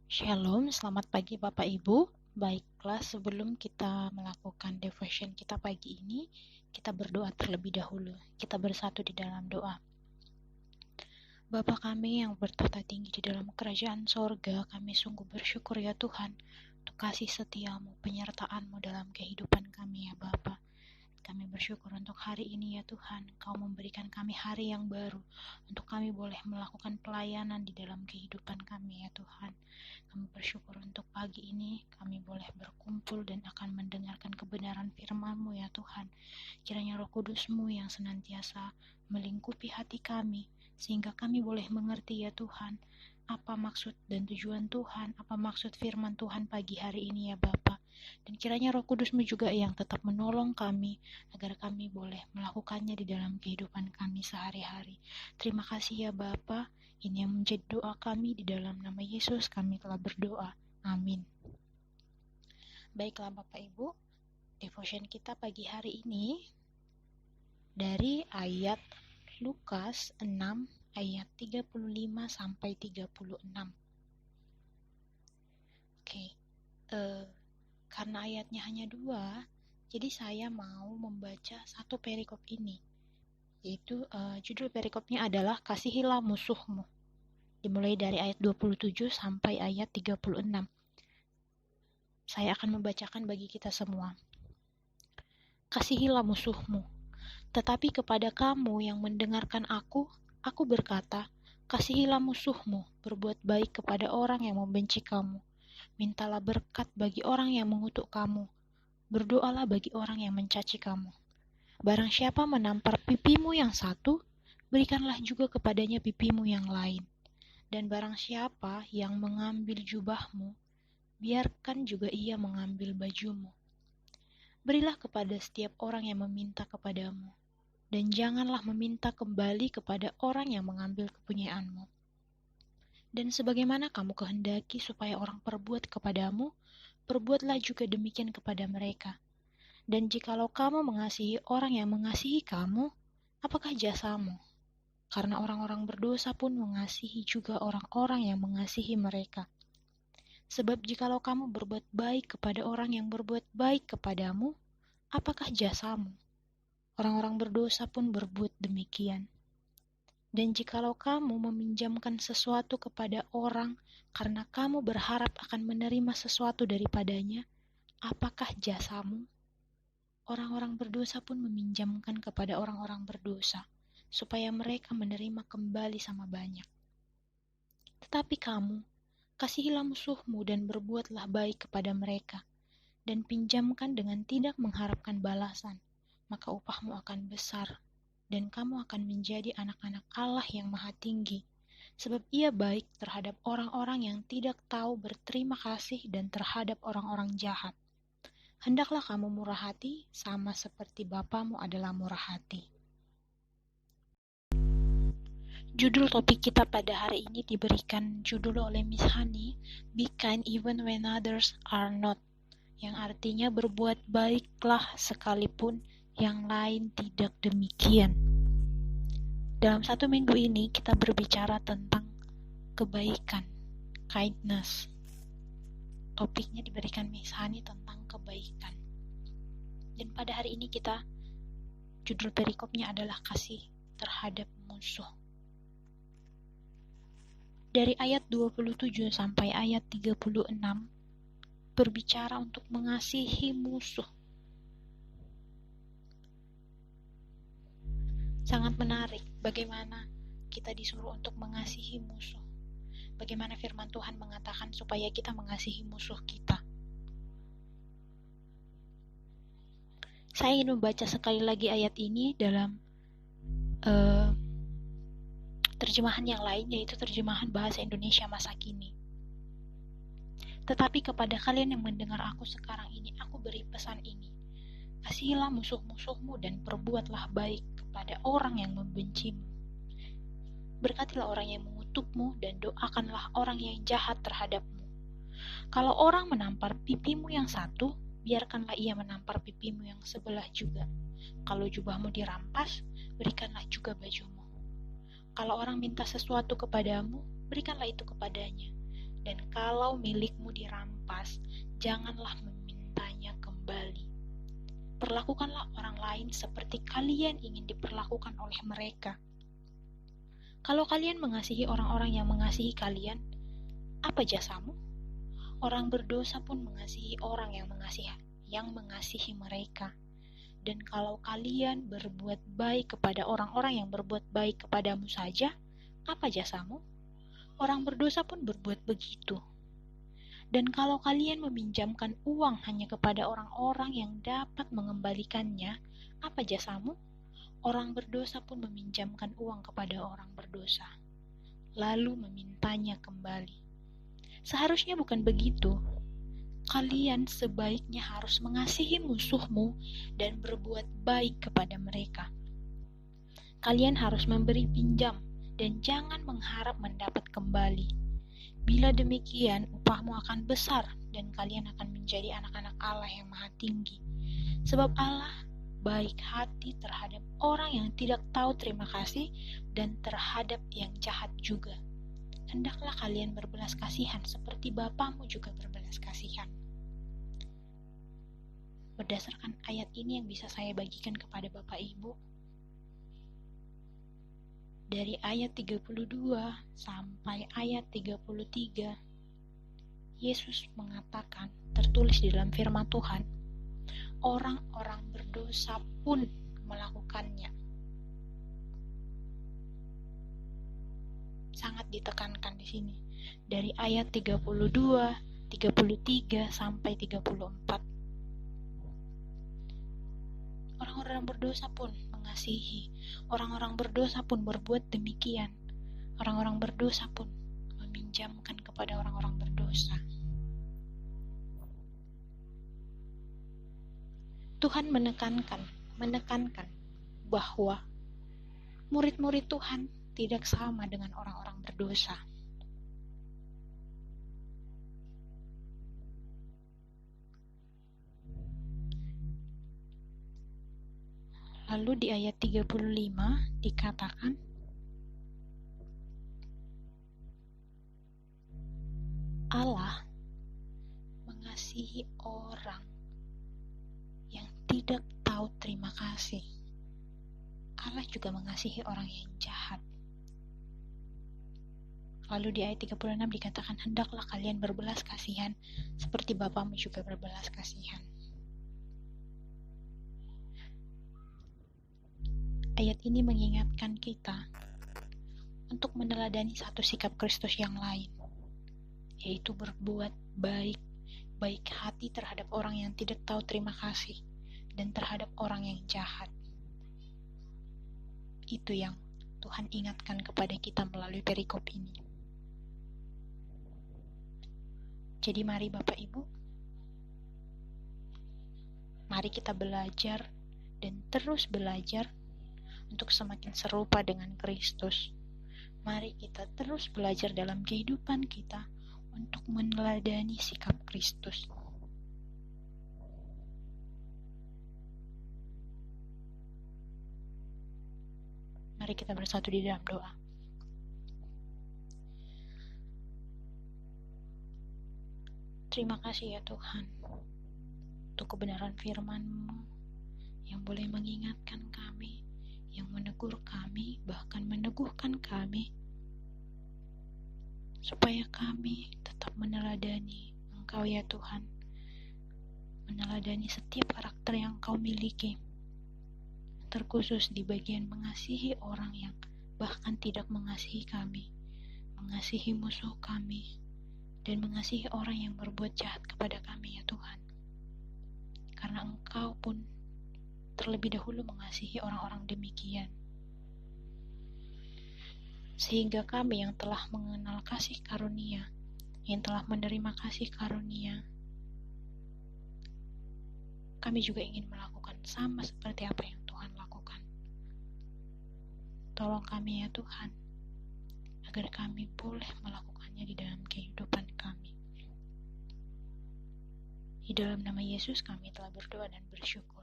Shalom, selamat pagi Bapak Ibu. Baiklah, sebelum kita melakukan devotion kita pagi ini, kita berdoa terlebih dahulu. Kita bersatu di dalam doa. Bapa kami yang bertata tinggi di dalam kerajaan sorga, kami sungguh bersyukur ya Tuhan, untuk kasih setiamu, penyertaanmu dalam kehidupan kami ya Bapa. Kami bersyukur untuk hari ini ya Tuhan, Kau memberikan kami hari yang baru, untuk kami boleh melakukan pelayanan di dalam kehidupan kami ya Tuhan. Kami bersyukur untuk pagi ini kami boleh berkumpul dan akan mendengarkan kebenaran firman-Mu ya Tuhan. Kiranya Roh Kudus-Mu yang senantiasa melingkupi hati kami, sehingga kami boleh mengerti ya Tuhan, apa maksud dan tujuan Tuhan, apa maksud firman Tuhan pagi hari ini ya Bapa. Dan kiranya Roh Kudus-Mu juga yang tetap menolong kami, agar kami boleh melakukannya di dalam kehidupan kami sehari-hari. Terima kasih ya Bapa. Ini yang menjadi doa kami di dalam nama Yesus kami telah berdoa. Amin. Baiklah Bapak Ibu, devotion kita pagi hari ini dari ayat Lukas 6 ayat 35 sampai 36. Oke, karena ayatnya hanya 2, jadi saya mau membaca satu perikop ini. Yaitu judul perikopnya adalah Kasihilah Musuhmu. Dimulai dari ayat 27 sampai ayat 36. Saya akan membacakan bagi kita semua. Kasihilah musuhmu. Tetapi kepada kamu yang mendengarkan aku berkata, kasihilah musuhmu, berbuat baik kepada orang yang membenci kamu. Mintalah berkat bagi orang yang mengutuk kamu. Berdoalah bagi orang yang mencaci kamu. Barang siapa menampar pipimu yang satu, berikanlah juga kepadanya pipimu yang lain. Dan barang siapa yang mengambil jubahmu, biarkan juga ia mengambil bajumu. Berilah kepada setiap orang yang meminta kepadamu, dan janganlah meminta kembali kepada orang yang mengambil kepunyaanmu. Dan sebagaimana kamu kehendaki supaya orang perbuat kepadamu, perbuatlah juga demikian kepada mereka. Dan jikalau kamu mengasihi orang yang mengasihi kamu, apakah jasamu? Karena orang-orang berdosa pun mengasihi juga orang-orang yang mengasihi mereka. Sebab jikalau kamu berbuat baik kepada orang yang berbuat baik kepadamu, apakah jasamu? Orang-orang berdosa pun berbuat demikian. Dan jikalau kamu meminjamkan sesuatu kepada orang karena kamu berharap akan menerima sesuatu daripadanya, apakah jasamu? Orang-orang berdosa pun meminjamkan kepada orang-orang berdosa, supaya mereka menerima kembali sama banyak. Tetapi kamu, kasihilah musuhmu dan berbuatlah baik kepada mereka, dan pinjamkan dengan tidak mengharapkan balasan, maka upahmu akan besar, dan kamu akan menjadi anak-anak Allah yang Maha Tinggi, sebab Ia baik terhadap orang-orang yang tidak tahu berterima kasih dan terhadap orang-orang jahat. Hendaklah kamu murah hati, sama seperti Bapamu adalah murah hati. Judul topik kita pada hari ini diberikan judul oleh Miss Hani, Be Kind Even When Others Are Not, yang artinya berbuat baiklah sekalipun yang lain tidak demikian. Dalam satu minggu ini kita berbicara tentang kebaikan, kindness. Topiknya diberikan Miss Hani tentang kebaikan. Dan pada hari ini judul perikopnya adalah kasih terhadap musuh. Dari ayat 27 sampai ayat 36 berbicara untuk mengasihi musuh. Sangat menarik bagaimana kita disuruh untuk mengasihi musuh. Bagaimana firman Tuhan mengatakan supaya kita mengasihi musuh kita. Saya ingin membaca sekali lagi ayat ini dalam terjemahan yang lain, yaitu terjemahan bahasa Indonesia masa kini. Tetapi kepada kalian yang mendengar aku sekarang ini, aku beri pesan ini. Kasihilah musuh-musuhmu dan perbuatlah baik kepada orang yang membencimu. Berkatilah orang yang mengutukmu dan doakanlah orang yang jahat terhadapmu. Kalau orang menampar pipimu yang satu, biarkanlah ia menampar pipimu yang sebelah juga. Kalau jubahmu dirampas, berikanlah juga bajumu. Kalau orang minta sesuatu kepadamu, berikanlah itu kepadanya. Dan kalau milikmu dirampas, janganlah memintanya kembali. Perlakukanlah orang lain seperti kalian ingin diperlakukan oleh mereka. Kalau kalian mengasihi orang-orang yang mengasihi kalian, apa jasamu? Orang berdosa pun mengasihi orang yang mengasihi mereka. Dan kalau kalian berbuat baik kepada orang-orang yang berbuat baik kepadamu saja, apa jasamu? Orang berdosa pun berbuat begitu. Dan kalau kalian meminjamkan uang hanya kepada orang-orang yang dapat mengembalikannya, apa jasamu? Orang berdosa pun meminjamkan uang kepada orang berdosa, lalu memintanya kembali. Seharusnya bukan begitu. Kalian sebaiknya harus mengasihi musuhmu dan berbuat baik kepada mereka. Kalian harus memberi pinjam dan jangan mengharap mendapat kembali. Bila demikian, upahmu akan besar dan kalian akan menjadi anak-anak Allah yang Maha Tinggi. Sebab Allah baik hati terhadap orang yang tidak tahu terima kasih dan terhadap yang jahat juga. Hendaklah kalian berbelas kasihan seperti Bapamu juga berbelas kasihan. Berdasarkan ayat ini yang bisa saya bagikan kepada Bapak Ibu, dari ayat 32 sampai ayat 33, Yesus mengatakan, tertulis di dalam firman Tuhan, orang-orang berdosa pun melakukannya. Sangat ditekankan di sini. Dari ayat 32, 33 sampai 34. Orang-orang berdosa pun mengasihi. Orang-orang berdosa pun berbuat demikian. Orang-orang berdosa pun meminjamkan kepada orang-orang berdosa. Tuhan menekankan bahwa murid-murid Tuhan tidak sama dengan orang-orang berdosa. Lalu di ayat 35 dikatakan, Allah mengasihi orang yang tidak tahu terima kasih. Allah juga mengasihi orang yang jahat. Lalu di ayat 36 dikatakan, hendaklah kalian berbelas kasihan seperti Bapamu juga berbelas kasihan. Ayat ini mengingatkan kita untuk meneladani satu sikap Kristus yang lain, yaitu berbuat baik hati terhadap orang yang tidak tahu terima kasih dan terhadap orang yang jahat. Itu yang Tuhan ingatkan kepada kita melalui perikop ini. Jadi mari Bapak Ibu, mari kita belajar dan terus belajar untuk semakin serupa dengan Kristus. Mari kita terus belajar dalam kehidupan kita untuk meneladani sikap Kristus. Mari kita bersatu di dalam doa. Terima kasih ya Tuhan untuk kebenaran firman-Mu yang boleh mengingatkan kami, yang menegur kami, bahkan meneguhkan kami, supaya kami tetap meneladani Engkau ya Tuhan, meneladani setiap karakter yang Engkau miliki, terkhusus di bagian mengasihi orang yang bahkan tidak mengasihi kami, mengasihi musuh kami, dan mengasihi orang yang berbuat jahat kepada kami ya Tuhan. Karena Engkau pun terlebih dahulu mengasihi orang-orang demikian. Sehingga kami yang telah mengenal kasih karunia, yang telah menerima kasih karunia, kami juga ingin melakukan sama seperti apa yang Tuhan lakukan. Tolong kami ya Tuhan, agar kami boleh melakukannya di dalam kehidupan kami. Di dalam nama Yesus kami telah berdoa dan bersyukur.